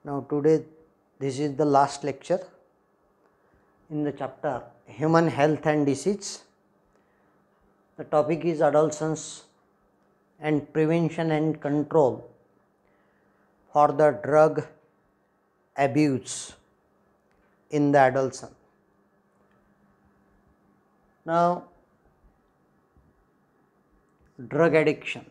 Now today this is the last lecture in the chapter Human Health and Disease. The topic is adolescence and prevention and control for the drug abuse in the adolescent. Now, drug addiction.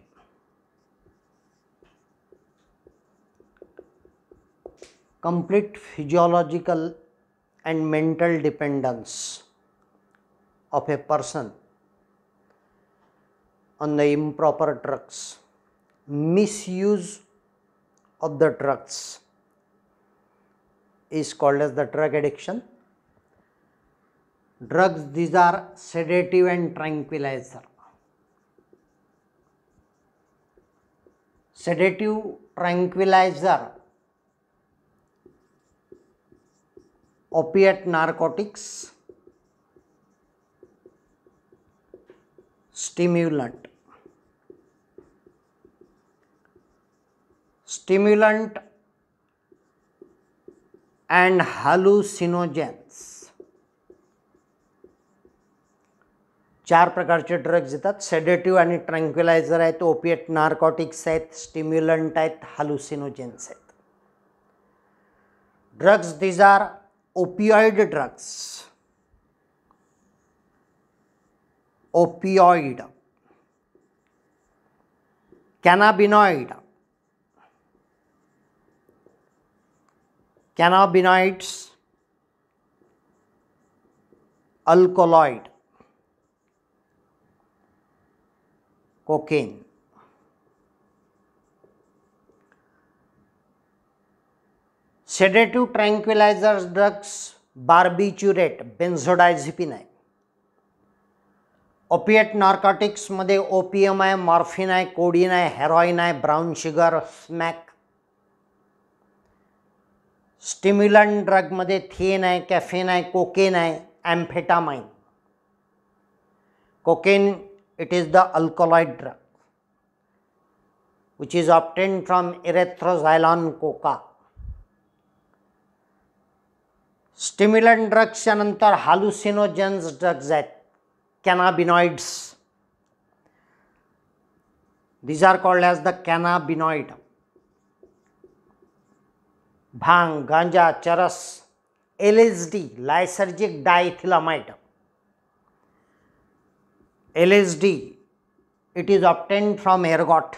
Complete physiological and mental dependence of a person on the improper drugs, misuse of the drugs is called as the drug addiction. Drugs, these are sedative and tranquilizer. Sedative, tranquilizer, opiate narcotics, stimulant. Stimulant and hallucinogens. चार प्रकारचे drugs येतात. सेडेटिव्ह आणि ट्रँक्विलायझर आहेत, opiate narcotics आहेत, stimulant आहेत, hallucinogens आहेत. Drugs, these are opioid drugs. Opioid, cannabinoid, cannabinoids, alkaloid, cocaine. Sedative tranquilizers drugs, barbiturate, benzodiazepine आहे. Opiate narcotics मध्ये ओपियम आहे, मॉर्फिन आहे, कोडीन आहे, हेरोइन आहे, brown sugar, smack. Stimulant drug मध्ये थिएन आहे, कॅफेन आहे, कोकेन आहे, amphetamine. Cocaine, it is the alkaloid drug which is obtained from erythroxylon coca. Stimulant drugs च्या नंतर hallucinogens drugs आहेत, cannabinoids. These are called as the cannabinoid. भांग, गांजा, चरस, LSD, lysergic diethylamide. LSD, it is obtained from ergot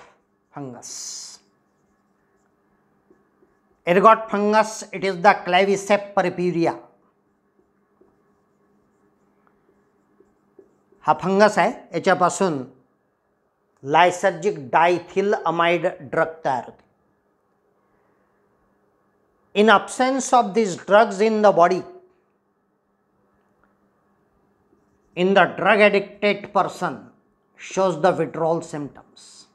fungus. Ergot fungus, it is the Claviceps purpurea. हा fungus आहे, याच्यापासून लायसर्जिक डायथिलअमाइड drug तयार होते. In absence of these drugs in the body, in the drug addicted person shows the withdrawal symptoms.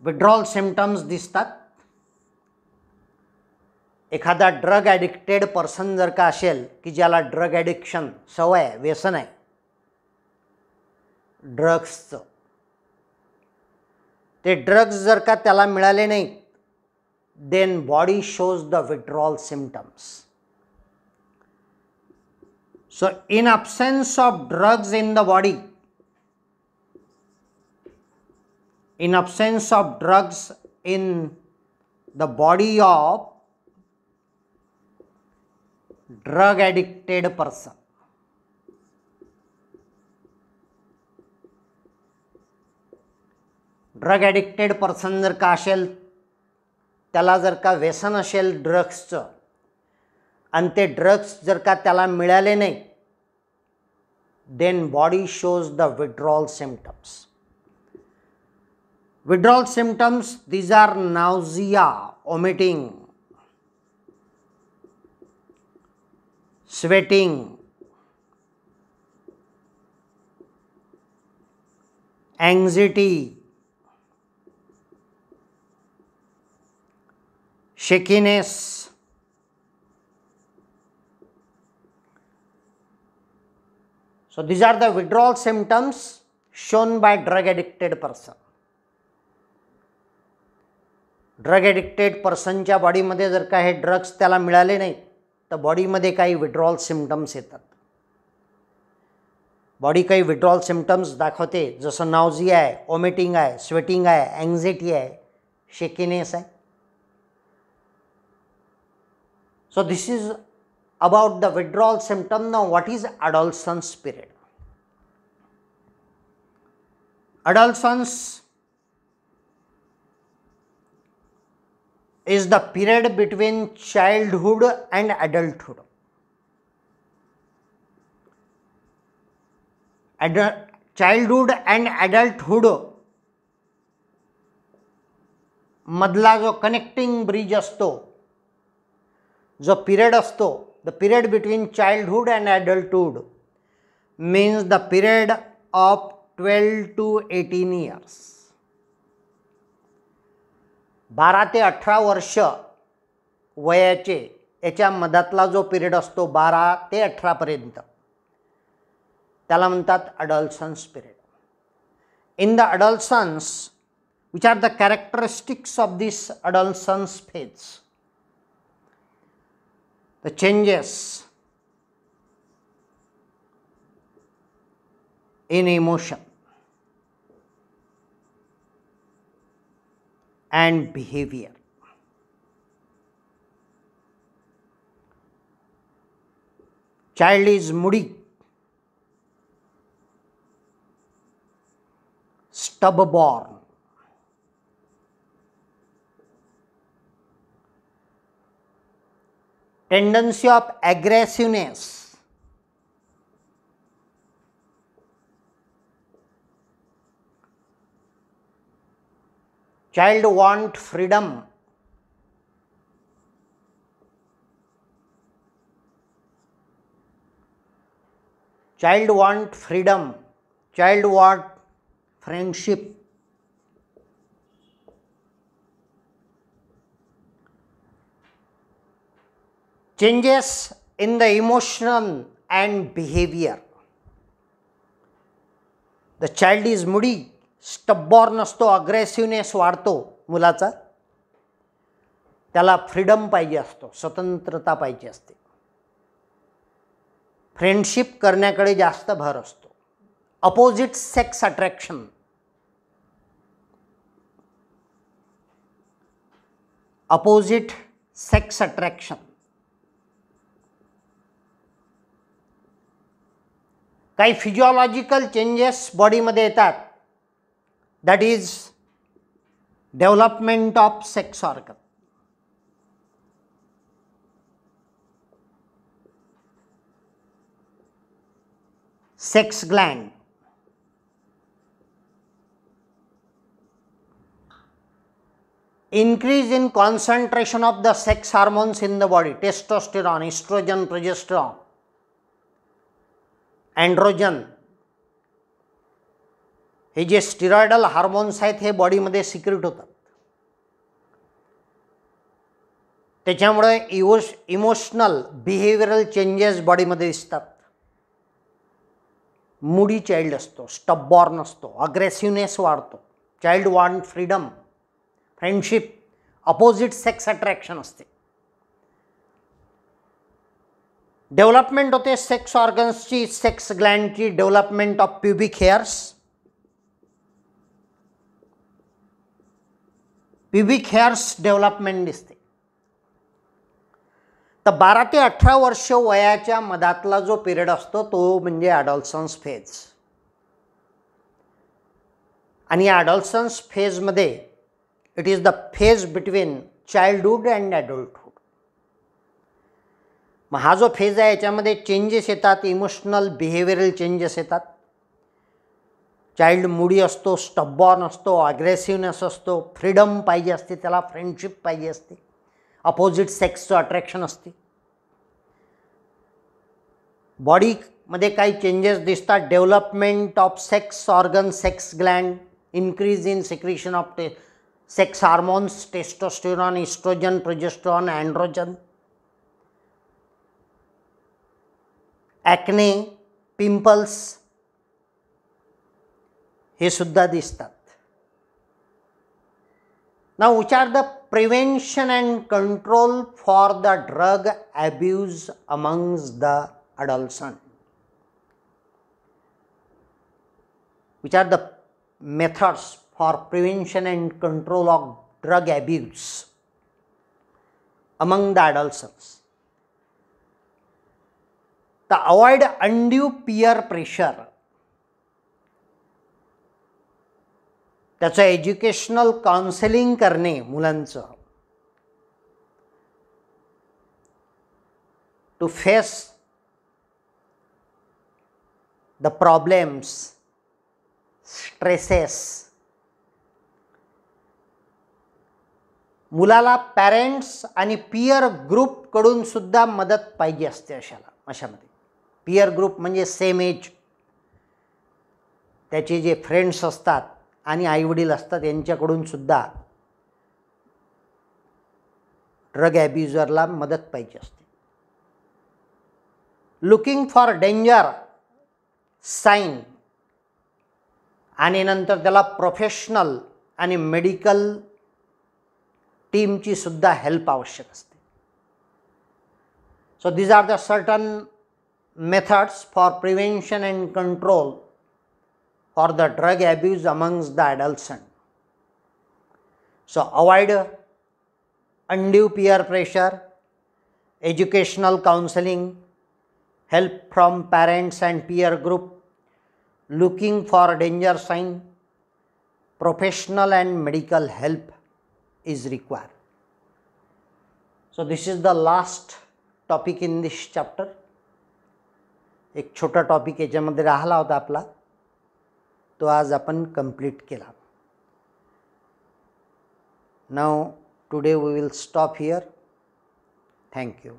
Withdrawal symptoms दिसतात. एखादा drug addicted person जर का असेल की ज्याला ड्रग ॲडिक्शन, सवय आहे, व्यसन आहे ड्रग्सचं, ते ड्रग्स जर का त्याला मिळाले नाही, then body shows the withdrawal symptoms. So in absence of drugs in the body, in absence of drugs in the body of drug addicted person, drug addicted person जर का असेल, त्याला जर का व्यसन असेल ड्रग्सचं आणि ते ड्रग्स जर का त्याला मिळाले नाही, then body shows the withdrawal symptoms. Withdrawal symptoms, these are nausea, vomiting, sweating, anxiety, shakiness, so these are the withdrawal symptoms shown by drug addicted person. Drug addicted पर्सनच्या बॉडीमध्ये जर का हे ड्रग्स त्याला मिळाले नाही तर बॉडीमध्ये काही विड्रॉल सिम्पटम्स येतात. बॉडी काही विड्रॉल सिम्पटम्स दाखवते, जसं नाउजिया आहे, वॉमिटिंग आहे, स्वेटिंग आहे, अँझायटी आहे, शेकीनेस आहे. So this is about the withdrawal symptom. Now what is adolescence period? Adolescence is the period between childhood and adulthood. Childhood and adulthood मधला जो कनेक्टिंग ब्रिज असतो, जो पिरियड असतो, the period between childhood and adulthood means the period of 12 to 18 years. 12 ते 18 वर्ष वयाचे याच्या मधातला जो पिरियड असतो 12 ते 18 पर्यंत, त्याला म्हणतात adolescence period. In the adolescence, which are the characteristics of this adolescence phase? The changes in emotion and behavior. Child is moody, stubborn, tendency of aggressiveness, child want freedom, child want freedom, child want friendship, changes in the emotion and behavior. The child is moody, stubborn असतो, aggressiveness वाढतो मुलाचा, त्याला freedom पाहिजे असतो, स्वतंत्रता पाहिजे असते, friendship करण्याकडे जास्त भर असतो. Opposite sex attraction, opposite sex attraction. काही फिजिओलॉजिकल चेंजेस बॉडीमध्ये येतात, that is development of sex organ. Sex Gland, increase in concentration of the sex hormones in the body, testosterone, estrogen, progesterone, androgen, हे जे steroidal hormones आहेत हे बॉडीमध्ये secrete होतात. त्याच्यामुळे इमोशनल बिहेवियरल चेंजेस बॉडीमध्ये दिसतात. मूडी चाइल्ड असतो, स्टबॉर्न असतो, अग्रेसिव्हनेस वाढतो, child want freedom, friendship, opposite sex attraction असते. डेव्हलपमेंट होते सेक्स ऑर्गन्सची, सेक्स ग्लँडची, development of pubic hairs. Pubic hairs development दिसते. तर 12 ते 18 वर्ष वयाच्या मधातला जो पिरियड असतो तो म्हणजे अडॉलसन्स फेज. आणि या अडॉलसन्स फेजमध्ये it is the phase between childhood and adulthood. मग हा जो फेज आहे याच्यामध्ये चेंजेस येतात, इमोशनल बिहेवियरल चेंजेस येतात. चाइल्ड मूडी असतो, स्टबॉर्न असतो, अग्रेसिव्हनेस असतो, फ्रीडम पाहिजे असते त्याला, फ्रेंडशिप पाहिजे असते, अपोजिट सेक्सचं अट्रॅक्शन असते. बॉडीमध्ये काही चेंजेस दिसतात, development of sex organ, sex gland, increase in secretion of sex hormones, testosterone, estrogen, progesterone, androgen. Acne, pimples हे सुद्धा दिसतात. Now, which are the prevention and control for the drug abuse amongst the adolescent? Which are the methods for prevention and control of drug abuse among the adolescents? The avoid undue peer pressure. त्याचं educational counselling करणे मुलांचं, to face the problems, stresses. मुलाला parents आणि peer ग्रुपकडून सुद्धा मदत पाहिजे असते अशामध्ये. पियर ग्रुप म्हणजे सेम एज, त्याचे जे फ्रेंड्स असतात आणि आईवडील असतात यांच्याकडून सुद्धा ड्रग ॲब्युजरला मदत पाहिजे असते. लुकिंग फॉर डेंजर साईन आणि नंतर त्याला प्रोफेशनल आणि मेडिकल टीमची सुद्धा हेल्प आवश्यक असते. So these are the certain methods for prevention and control for the drug abuse amongst the adolescent. So, avoid undue peer pressure, educational counseling, help from parents and peer group, looking for danger sign, professional and medical help is required. So, this is the last topic in this chapter. एक छोटा topic याच्यामध्ये राहिला होता आपला, तो आज आपण complete केला. Now today we will stop here. Thank you.